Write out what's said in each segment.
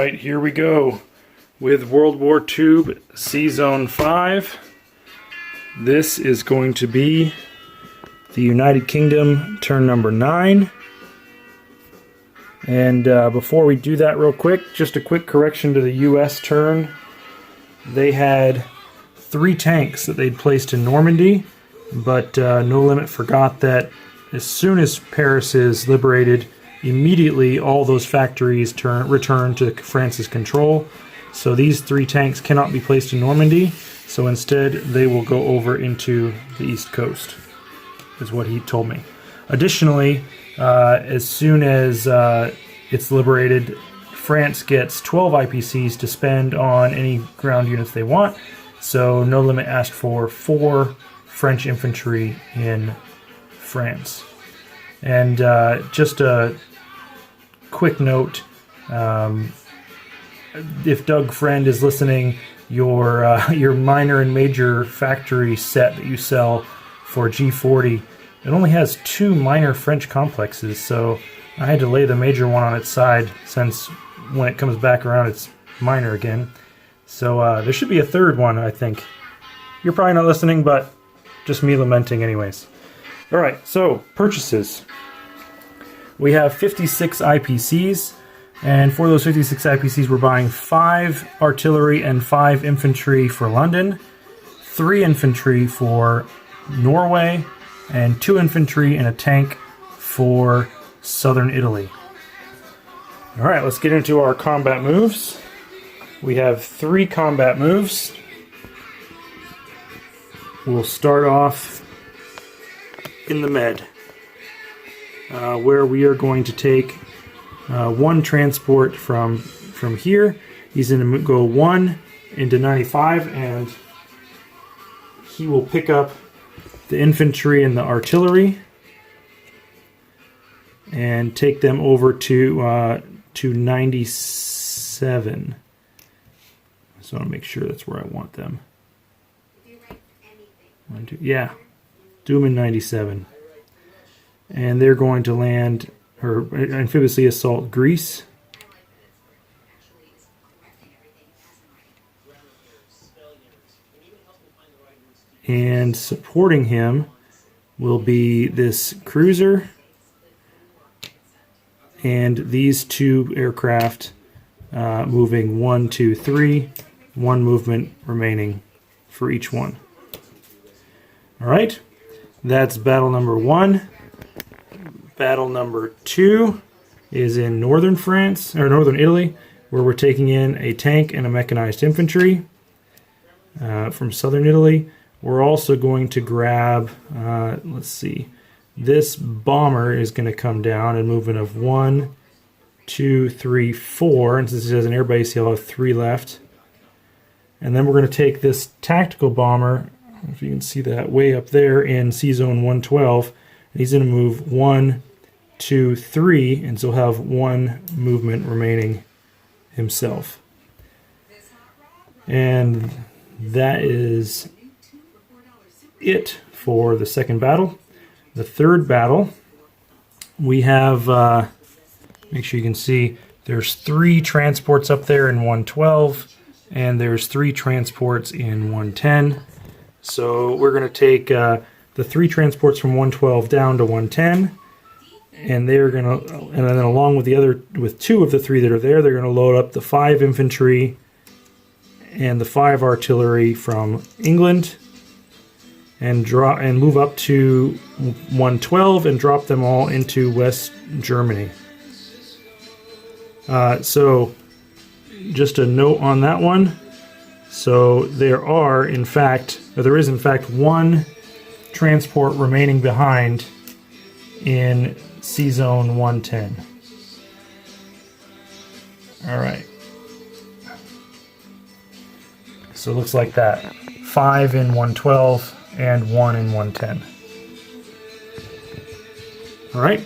Alright, here we go with WWTube SZ5. This is going to be the United Kingdom turn number 9. And before we do that real quick, just a quick correction to the US turn. They had 3 tanks that they'd placed in Normandy, but No Limit forgot that as soon as Paris is liberated, immediately all those factories return to France's control. So these 3 tanks cannot be placed in Normandy, so instead they will go over into the East Coast, is what he told me. Additionally, as soon as it's liberated, France gets 12 IPCs to spend on any ground units they want, so No Limit asked for 4 French infantry in France. And just a quick note, if Doug Friend is listening, your minor and major factory set that you sell for G40, it only has 2 minor French complexes, so I had to lay the major one on its side since when it comes back around it's minor again. So there should be a 3rd one, I think. You're probably not listening, but just me lamenting anyways. Alright, so purchases. We have 56 IPCs, and for those 56 IPCs we're buying 5 artillery and 5 infantry for London, 3 infantry for Norway, and 2 infantry and a tank for southern Italy. Alright, let's get into our combat moves. We have 3 combat moves. We'll start off in the med, where we are going to take 1 transport from here. He's going to go 1 into 95, and he will pick up the infantry and the artillery and take them over to 97. So I want to make sure that's where I want them. Yeah, do them in 97. And they're going to land, or amphibiously assault Greece. And supporting him will be this cruiser and these 2 aircraft moving 1, 2, 3, 1 movement remaining for each one. Alright, that's battle number 1. Battle number 2 is in northern France, or northern Italy, where we're taking in a tank and a mechanized infantry from southern Italy. We're also going to grab, let's see, this bomber is going to come down and movement of 1, 2, 3, 4, and since he has an air base, he'll have 3 left. And then we're going to take this tactical bomber, if you can see that way up there in C-Zone 112, and he's going to move 1, 2, 3, and so he'll have 1 movement remaining himself. And that is it for the second battle. The third battle, we have, make sure you can see, there's 3 transports up there in 112, and there's 3 transports in 110. So we're going to take the 3 transports from 112 down to 110, and they're going to, and then along with the other, with 2 of the 3 that are there, they're going to load up the 5 infantry and the 5 artillery from England, and move up to 112 and drop them all into West Germany. So just a note on that one. So there is in fact 1 transport remaining behind in C-Zone 110. Alright. So it looks like that. 5 in 112 and 1 in 110. Alright.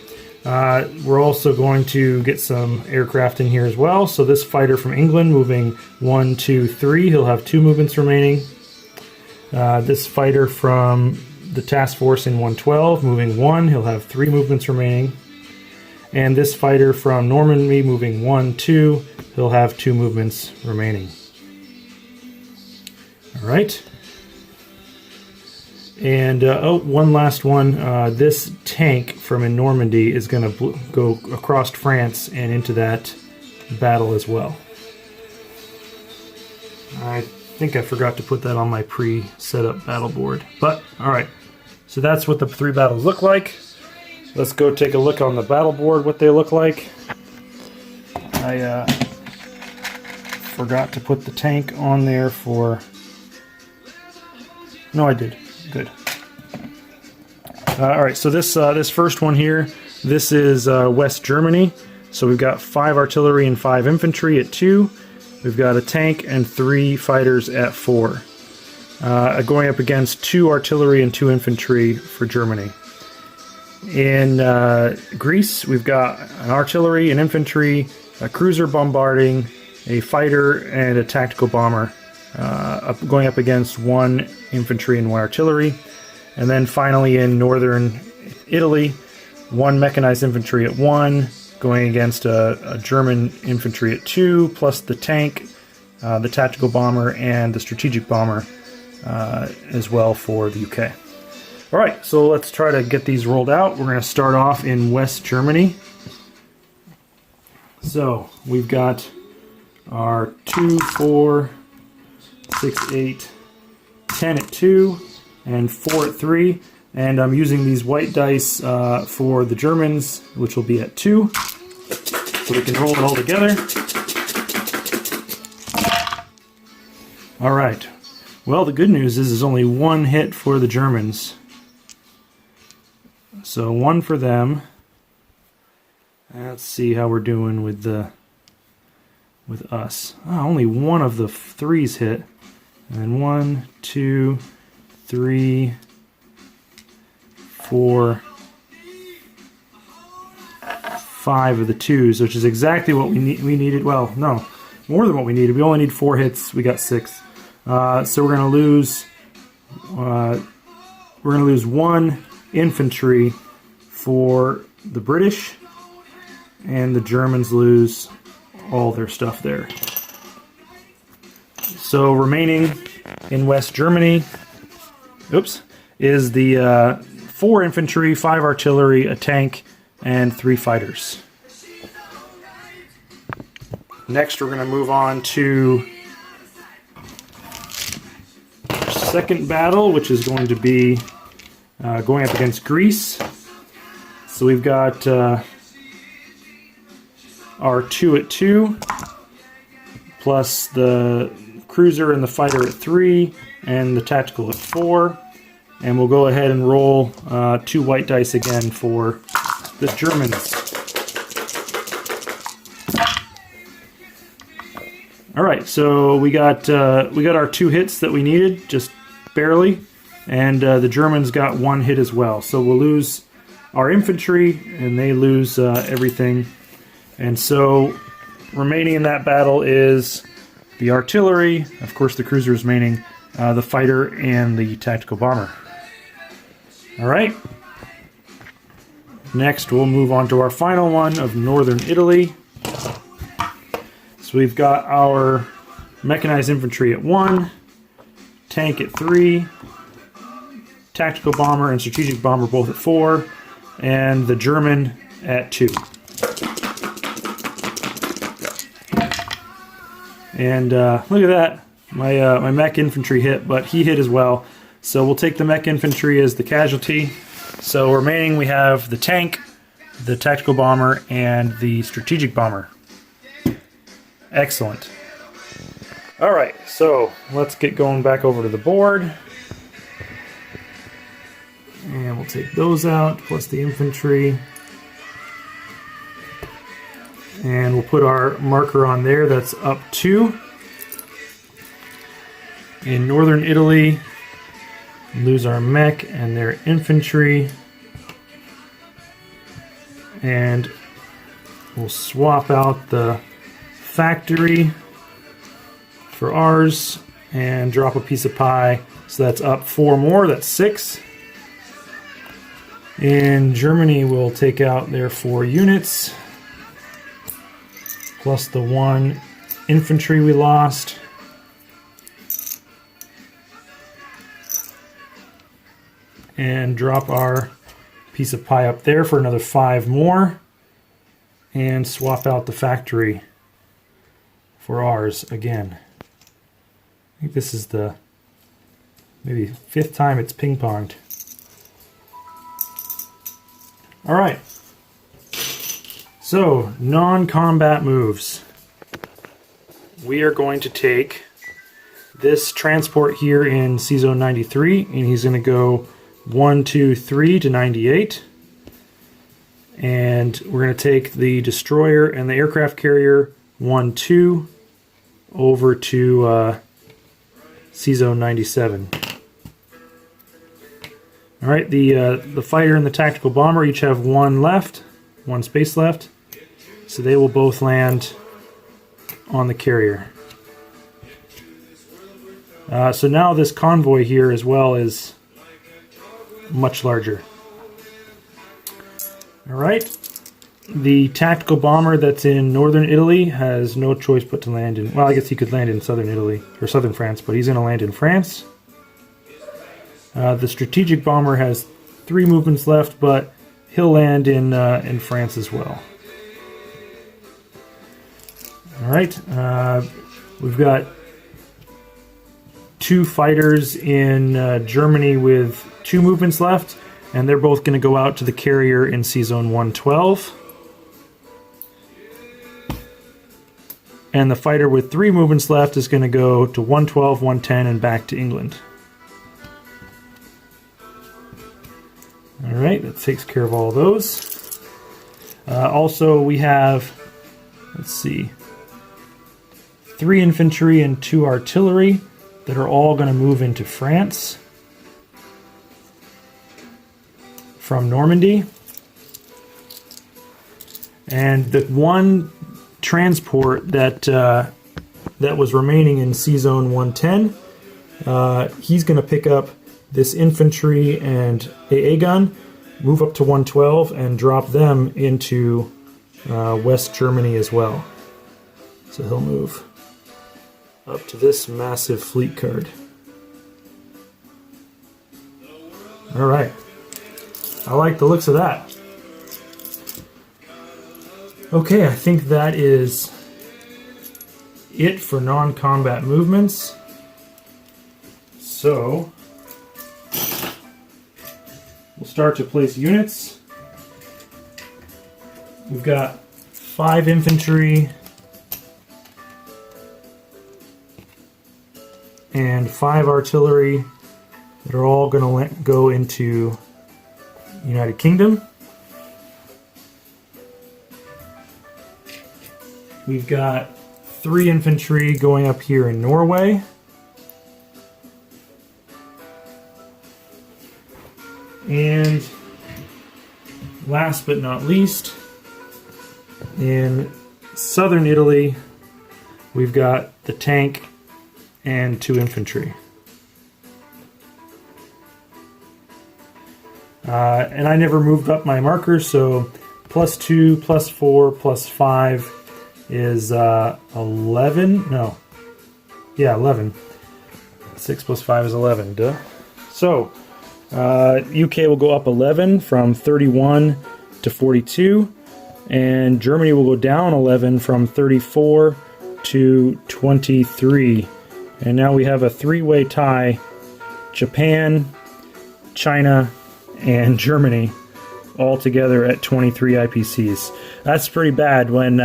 We're also going to get some aircraft in here as well. So this fighter from England moving 1, 2, 3. He'll have 2 movements remaining. This fighter from the task force in 112 moving 1. He'll have 3 movements remaining. And this fighter from Normandy moving 1, 2. he'll have 2 movements remaining. All right. And one last one. This tank from in Normandy is going to go across France and into that battle as well. I think I forgot to put that on my pre-set-up battle board. But, alright. So that's what the 3 battles look like. Let's go take a look on the battle board, what they look like. I forgot to put the tank on there for... No, I did. Good. Alright, so this first one here, this is West Germany. So we've got 5 artillery and 5 infantry at 2. We've got a tank and 3 fighters at 4. Going up against 2 artillery and 2 infantry for Germany. In Greece, we've got an artillery, an infantry, a cruiser bombarding, a fighter, and a tactical bomber. Going up against 1 infantry and 1 artillery. And then finally in northern Italy, 1 mechanized infantry at 1, going against a German infantry at 2, plus the tank, the tactical bomber, and the strategic bomber as well for the UK. Alright, so let's try to get these rolled out. We're going to start off in West Germany. So we've got our 2, 4, 6, 8, 10 at 2, and 4 at 3. And I'm using these white dice for the Germans, which will be at 2. So we can roll it all together. Alright. Well, the good news is there's only 1 hit for the Germans. So 1 for them. Let's see how we're doing with us. Oh, only 1 of the 3s hit. And then 1, 2, 3, 4, 5 of the 2s, which is exactly what we needed. Well, no, more than what we needed. We only need 4 hits. We got 6. So we're going to lose. We're going to lose 1 infantry for the British, and the Germans lose all their stuff there. So remaining in West Germany, is the 4 infantry, 5 artillery, a tank, and 3 fighters. Next, we're going to move on to our second battle, which is going to be going up against Greece. So we've got our 2 at 2, plus the cruiser and the fighter at 3, and the tactical at 4. And we'll go ahead and roll 2 white dice again for the Germans. Alright, so we got our 2 hits that we needed, just barely. And the Germans got 1 hit as well. So we'll lose our infantry, and they lose everything. And so remaining in that battle is the artillery, of course the cruiser is remaining, the fighter, and the tactical bomber. Alright. Next we'll move on to our final one of northern Italy. So we've got our mechanized infantry at 1, tank at 3, tactical bomber and strategic bomber both at 4, and the German at 2. And look at that, my mech infantry hit, but he hit as well. So we'll take the mech infantry as the casualty. So remaining we have the tank, the tactical bomber, and the strategic bomber. Excellent. Alright, so let's get going back over to the board. And we'll take those out, plus the infantry. And we'll put our marker on there, that's up 2. In northern Italy, lose our mech and their infantry. And we'll swap out the factory for ours and drop a piece of pie. So that's up 4 more, that's 6. In Germany, we'll take out their 4 units, plus the 1 infantry we lost. And drop our piece of pie up there for another 5 more. And swap out the factory for ours again. I think this is the maybe 5th time it's ping-ponged. Alright. So, non-combat moves. We are going to take this transport here in C-Zone 93, and he's going to go 1, 2, 3 to 98. And we're going to take the destroyer and the aircraft carrier 1, 2 over to C-Zone 97. Alright, the fighter and the tactical bomber each have 1 left, 1 space left. So they will both land on the carrier. So now this convoy here as well is much larger. Alright, the tactical bomber that's in northern Italy has no choice but to land in, well, I guess he could land in southern Italy, or southern France, but he's going to land in France. The strategic bomber has 3 movements left, but he'll land in France as well. Alright, we've got 2 fighters in Germany with 2 movements left, and they're both going to go out to the carrier in C-Zone 112. And the fighter with 3 movements left is going to go to 112, 110, and back to England. Alright, that takes care of all of those. Also, we have, let's see, 3 infantry and 2 artillery that are all going to move into France from Normandy. And the 1 transport that that was remaining in C-Zone 110, he's going to pick up this infantry and AA gun, move up to 112, and drop them into West Germany as well. So he'll move up to this massive fleet card. Alright. I like the looks of that. Okay, I think that is it for non-combat movements. So, we'll start to place units. We've got 5 infantry and 5 artillery that are all going to go into United Kingdom. We've got 3 infantry going up here in Norway. And last but not least, in southern Italy, we've got the tank and 2 infantry. And I never moved up my markers, so +2, +4, +5 is 11. No. Yeah, 11. 6 + 5 is 11. Duh. So, UK will go up 11 from 31 to 42, and Germany will go down 11 from 34 to 23. And now we have a 3-way tie: Japan, China, and Germany all together at 23 IPCs. That's pretty bad when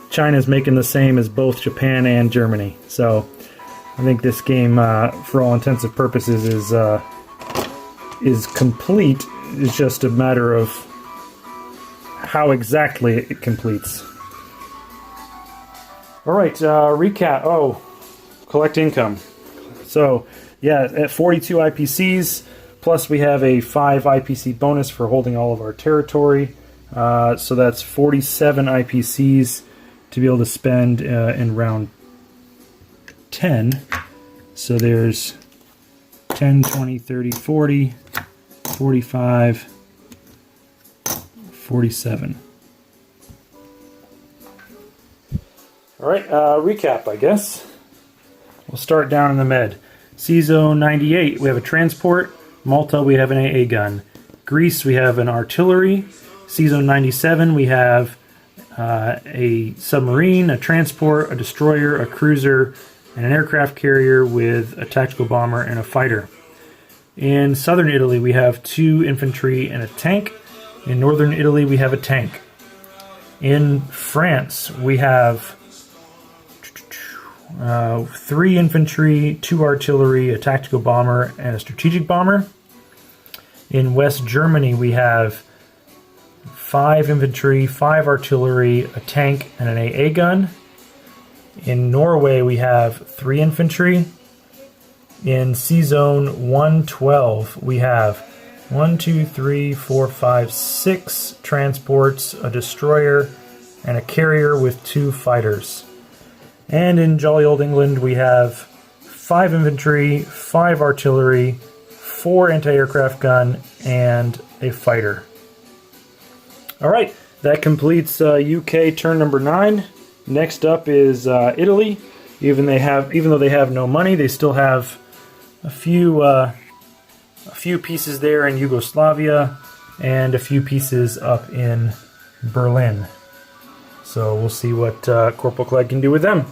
China's making the same as both Japan and Germany. So I think this game, for all intents and purposes, is complete. It's just a matter of how exactly it completes. Alright, recap. Oh, collect income. So, yeah, at 42 IPCs, plus we have a 5 IPC bonus for holding all of our territory. So that's 47 IPCs to be able to spend in round 10. So there's 10, 20, 30, 40, 45, 47. Alright, recap, I guess. We'll start down in the med. C-Zone 98, we have a transport. Malta, we have an AA gun. Greece, we have an artillery. C-Zone 97, we have a submarine, a transport, a destroyer, a cruiser, and an aircraft carrier with a tactical bomber and a fighter. In southern Italy, we have 2 infantry and a tank. In northern Italy, we have a tank. In France, we have 3 infantry, 2 artillery, a tactical bomber, and a strategic bomber. In West Germany, we have 5 infantry, 5 artillery, a tank, and an AA gun. In Norway, we have 3 infantry. In C-Zone 112, we have 6 transports, a destroyer, and a carrier with 2 fighters. And in jolly old England, we have 5 infantry, 5 artillery, 4 anti-aircraft gun, and a fighter. Alright, that completes UK turn number 9. Next up is Italy. Even though they have no money, they still have a few pieces there in Yugoslavia and a few pieces up in Berlin. So we'll see what Corporal Clegg can do with them.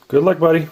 Good luck, buddy.